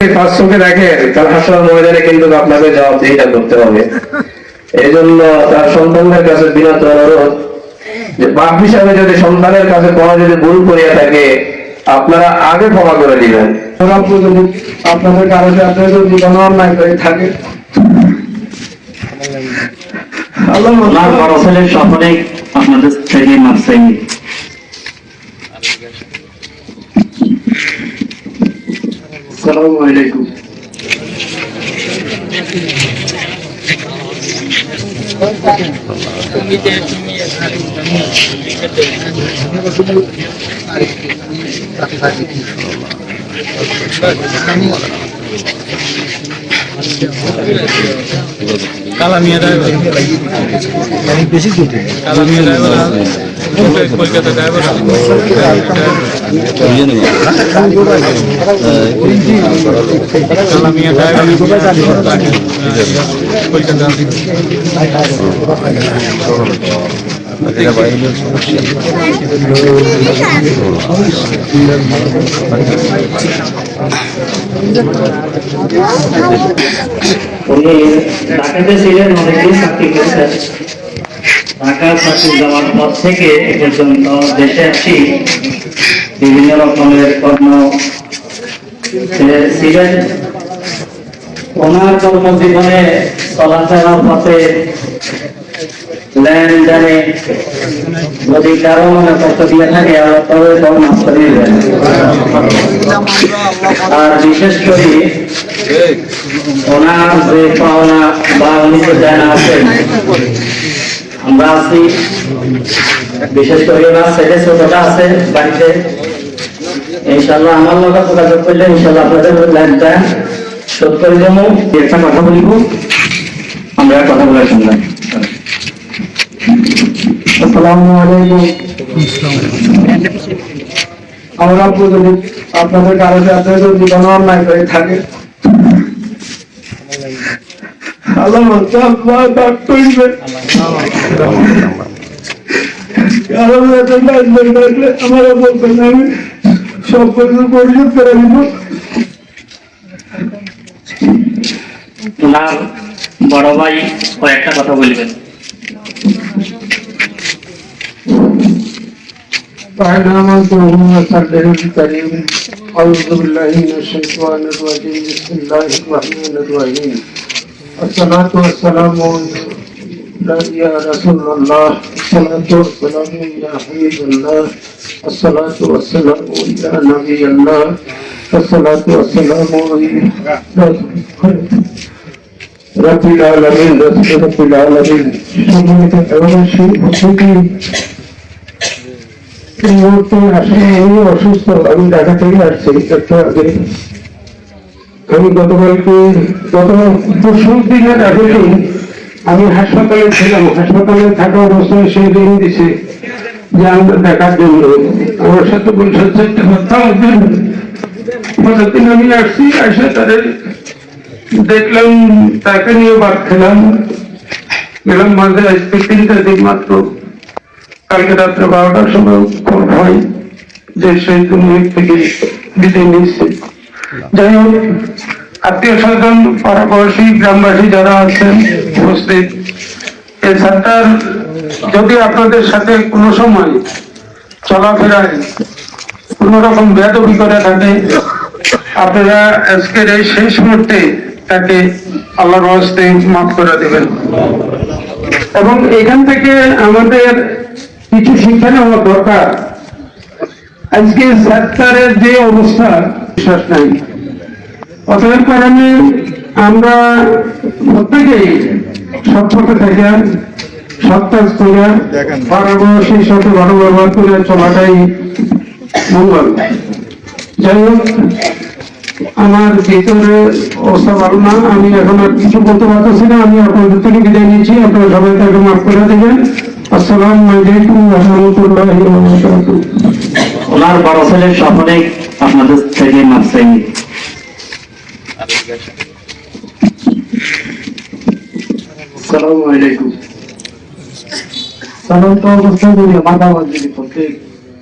পাঁচশোকে রাখেন, তার হাসপাতাল ময়দানে কিন্তু আপনাকে জবাবদিহিতা করতে হবে। এই জন্য তার সন্তানদের কাছে বিনত অনুরোধ যে বাপ হিসাবে যদি সন্তানের কাছে কোনো যদি ভুল করিয়া থাকে আপনারা আগে ক্ষমা করে দিবেন। আপনাদের কারণে আপনাদের যদি কোনো অন্যায় করে থাকে আল্লাহ বড় ছেলের সকলে আপনাদের থেকে মাপ চাই। আসসালামু আলাইকুম। কালামিয়া ড্রাইভার অনেক বেশি দুটো Kalamia driver Kolkata driver Kalamia driver Kolkata উনি ঢাকাতে ছিলেন, অনেকদিন চাকরি করেছেন। ঢাকা চাকরি যাওয়ার পর থেকে এ পর্যন্ত দেশে আসি বিভিন্ন রকমের কর্ম ছিলেন। ওনার কর্মজীবনে চলাফেরার পথে লেনদেনে যদি কারো মনে কষ্ট দিয়ে থাকে তবে মাফ করে দিবেন। আর বিশেষ করে ওনার যে পাওনা বা উনি যে জানা আছেন, আমরা আছি, বিশেষ করে ওনার ছেলে ছোটটা আছে বাড়িতে, ইনশাল্লাহ আমার লোকের যোগাযোগ করলে ইনশাল্লাহ আপনাদের ল্যান্ডটা শোধ করে দেবো। একটা কথা বলিব, আমরা কথা বলার শুনলাম। আসসালামু আলাইকুম। আমরা যদি আপনাদের কারণে আপনাদের যদি কোনো অন্যায় করে থাকে আল্লাহ করবে। আমরা বলবেন আমি সব কিছু পরিশোধ করে দিব। ওনার বড় ভাই কয়েকটা কথা বলবেন। أعوذ بالله من الشيطان الرجيم. بسم الله الرحمن الرحيم. الصلاة والسلام يا رسول الله، الصلاة والسلام يا حبيب الله، الصلاة والسلام يا نبي الله، الصلاة والسلام رب العالمين رب العالمين. সম্মানিত এলাকাবাসী, উপস্থিতি, এই মুহূর্তে আসলে আমি অসুস্থ। আমি ঢাকা থেকে আসছি একটু আগে। আমি গত পরশু দিনের আগে আমি হাসপাতালে ছিলাম। হাসপাতালে থাকা অবস্থায় সেই দিন দিছে যে আমরা দেখার জন্য আমার সাথে বলছে একটা কথা হবে। পরের আমি আসছি, আসে তাদের দেখলাম, তাকে নিয়ে বাদ খেলাম, গেলাম মাঝে আজকে 3টা দিন মাত্র। কালকে রাত্রে 12টার সময় খবর হয় যে সেই দুনিয়া থেকে বিদায় নিচ্ছে। যাই হোক, আত্মীয় স্বজন, পাড়াপড়শি, গ্রামবাসী যারা আছেন উপস্থিত, এই স্যারটার যদি আপনাদের সাথে কোনো সময় চলাফেরায় কোন রকম বেয়াদবি করে থাকে, আপনারা আজকের এই শেষ মুহূর্তে তাকে আল্লাহর হস্তে মাফ করে দেবেন। এবং এখান থেকে আমাদের কিছু শিক্ষা নেওয়া দরকার। আজকে সরকারের যে অবস্থা, বিশ্বাস নাই। অতএব কারণে আমরা প্রত্যেকেই সৎপথে থেকে সৎ কাজ করে পাড়াপড়শির সাথে ভালো ব্যবহার করে চলাটাই মঙ্গল। যাই হোক, আমার ভিতরে অবস্থা ভালো না, আমি এখন আর কিছু বলতে পারতেছি না। আমি আপনাদের থেকে বিদায় নিচ্ছি। আপনারা সবাই তাকে মাফ করে দেবেন। আসসালামু আলাইকুম ওয়া রাহমাতুল্লাহি ওয়া বারাকাতুহু। ওনার বড় ছেলের সকলে আপনাদের থেকে মাপ চাই। আসসালামু আলাইকুম। সাধারণত অবস্থায় যদি মাদাবাদ যদি প্রত্যেক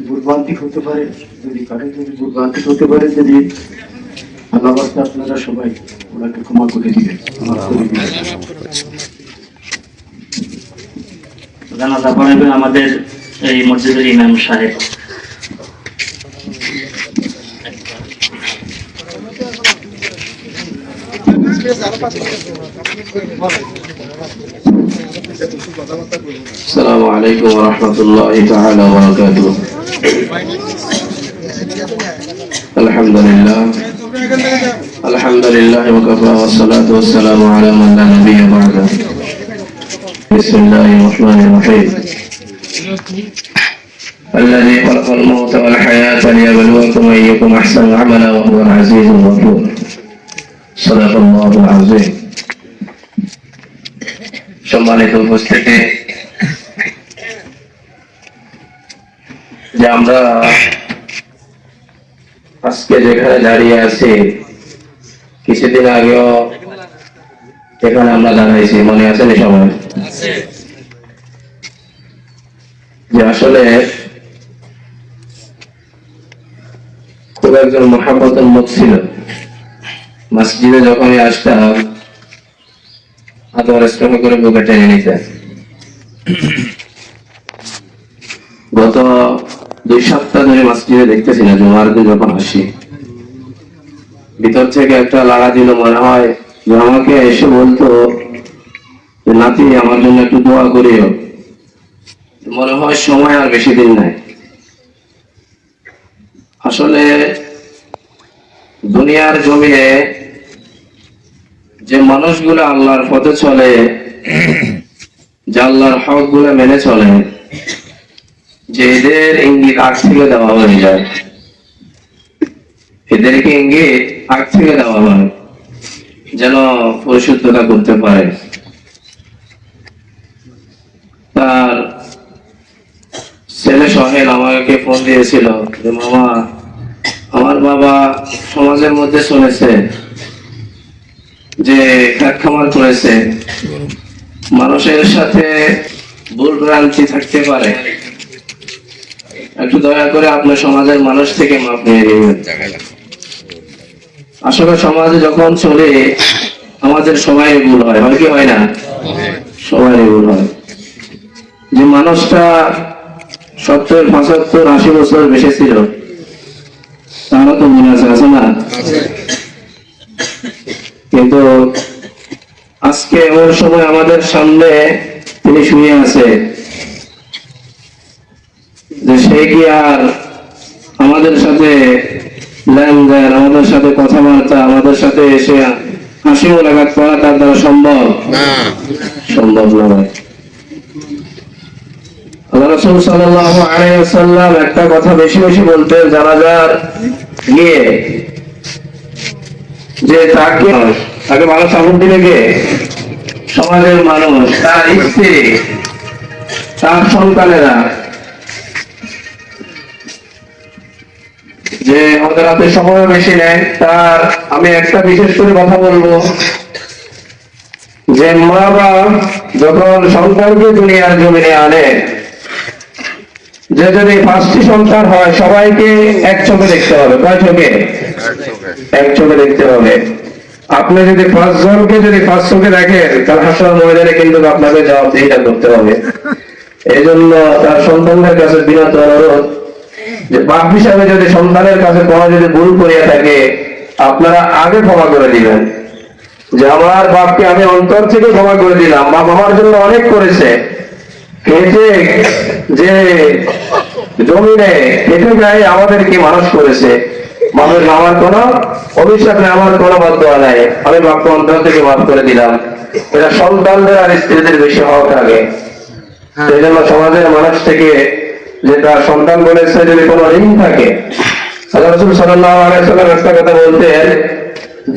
ভুলভ্রান্তি হতে পারে, যদি কারো যদি ভুলভ্রান্তি হতে পারে, যদি আল্লাহ রাস্তায় আপনারা সবাই ওনাকে ক্ষমা করে দিবেন। জানাজা পড়াবেন আমাদের এই মসজিদের ইমাম সাহেব। السلام عليكم ورحمة الله تعالى وبركاته. الحمد لله وكفى والصلاة والسلام على من لا نبي بعده. بسم الله الرحمن الرحيم. الذي خلق الموت والحياة ليبلوكم أيكم أحسن عملا وهو العزيز الغفور. صدق الله العظيم. সম্মানিত উপস্থিতি, যে আমরা আজকে যেখানে দাঁড়িয়ে আছি, কিছুদিন আগেও এখানে আমরা দাঁড়াইছি, মনে আছে না সবাই? যে আসলে খুব একজন মহাব্বতের মুখ ছিল। মসজিদে যখনই আসতাম আদর স্নেহ করে বুকে টেনে নিতেন। গত 2 সপ্তাহ ধরে মসজিদে দেখতেছি না, জুমার দিন যখন আসি ভিতর থেকে একটা লাগা দিল, মনে হয় যে আমাকে এসে বলতো যে নাতি আমার জন্য একটু দোয়া করিও। মনে হয় সময় আর বেশি দিন নাই। আসলে দুনিয়ার জমিনে যে মানুষগুলো আল্লাহর পথে চলে, যে আল্লাহর হক গুলো মেনে চলে, যে এদের ইঙ্গিত আগ থেকে দেওয়া হয়ে যায়, এদেরকে ইঙ্গিত আগ থেকে দেওয়া হয় যেন পরিশুদ্ধতা করতে পারে। তার ছেলে সোহেল আমাকে ফোন দিয়েছিল যে মামা, আমার বাবা সমাজের মধ্যে শুনেছে যে খেত খামার করেছে, মানুষের সাথে ভুল ভ্রান্তি থাকতে পারে, একটু দয়া করে আপনার সমাজের মানুষ থেকে মাপ নিয়ে নেবেন। আসলে সমাজে যখন চলে আমাদের সবাই ভুল হয়, হয় কি হয় না? সবাই ভুল হয়। যে মানুষটা 70, 75, 80 বছর বেঁচে ছিল, তারও তো মনে আছে না? কিন্তু আজকে এমন সময় আমাদের সামনে তিনি শুয়ে আছে যে সে কি আর আমাদের সাথে লেনদেন, আমাদের সাথে কথাবার্তা, আমাদের সাথে এসে হাসি মোলাকাত করা তার দ্বারা সম্ভব নয়। আল্লাহ রাসূল সাল্লাল্লাহু আলাইহি ওয়াসাল্লাম একটা কথা বেশি বেশি বলতেন জানাজার গিয়ে, যে তাকে ভালো সাপোর্ট দিবে কে? সমাজের মানুষ, তার স্ত্রী, তার সন্তানেরা। যে আমাদের হাতে সময় বেশি নেই, তার আমি একটা বিশেষ করে কথা বলবো যে মা বাবা যখন সন্তানকে দুনিয়ার জমিনে আনে, যে যদি 5টি সন্তান হয় সবাইকে এক চোখে দেখতে হবে। কয় চোখে? এক চোখে দেখতে হবে। আপনি যদি 5 জনকে যদি 5 চোখে দেখেন, তার হাসর ময়দানে কিন্তু আপনাকে জবাবদিহিতা করতে হবে। এই জন্য তার সন্তানদের কাছে বিনত অনুরোধ যে বাপ হিসাবে যদি সন্তানের কাছে কোনো যদি ভুল করিয়া থাকে, আপনারা আগে ক্ষমা করে দিবেন। যে আমার বাপকে আমি অন্তর থেকে ক্ষমা করে দিলাম, বাপ আমার জন্য অনেক করেছে, খেটে যে জমিনে খেটে গায়ে আমাদেরকে মানুষ করেছে, মানুষ আমার কোনো অভিশাপ নেই, আমার কোনো বদদোয়া নাই, আমি বাপকে অন্তর থেকে মাফ করে দিলাম। এটা সন্তানদের আর স্ত্রীদের বেশি হওয়া থাকে। সেই জন্য সমাজের মানুষ থেকে যে তার সন্তান বলেছে যদি কোনো ঋণ থাকে, আল্লাহ রাসূল সাল্লাল্লাহু আলাইহি ওয়াসাল্লাম একটা কথা বলতেন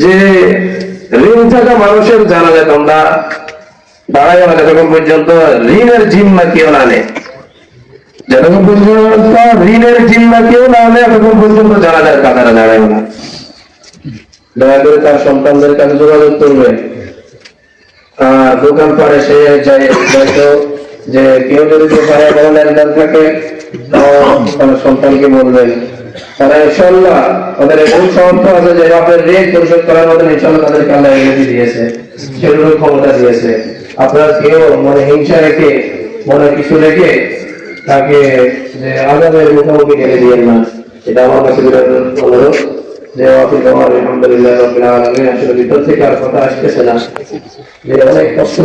যে ঋণ থাকা মানুষের জানাজা তোমরা দাঁড়ায় না যতক্ষণ পর্যন্ত ঋণের জিম্মা কেউ না নেয়, যতক্ষণ পর্যন্ত ঋণের জিম্মা কেউ না নেয় ততক্ষণ পর্যন্ত জানাজার কাতারে দাঁড়ায় না। দয়া করে তার সন্তানদের কাছে যোগাযোগ করবে। আর দোকান পাড়ে সে যায় হয়তো যে কেউ যদি পাড়ায় বড় লেনদেন থাকে, তার সন্তানকে বলবেন তারা ইনশাআল্লাহ তাদের এমন সামর্থ্য আছে যে আপনার ঋণ পরিশোধ করার মতন ইনশাআল্লাহ তাদেরকে আল্লাহ এনার্জি দিয়েছে, সেগুলোর ক্ষমতা দিয়েছে। আপনারা কেউ মনে হিংসা রেখে মনে কিছু রেখে তাকে যে আজাদের মুখোমুখি ঢেলে দিয়েন না, এটা আমার কাছে বিরাট অনুরোধ। যে আলহামদুলিল্লাহ রাব্বিল আলামিন, আসলে ভিতর থেকে আর কথা আসতেছে না, যে অনেক কষ্ট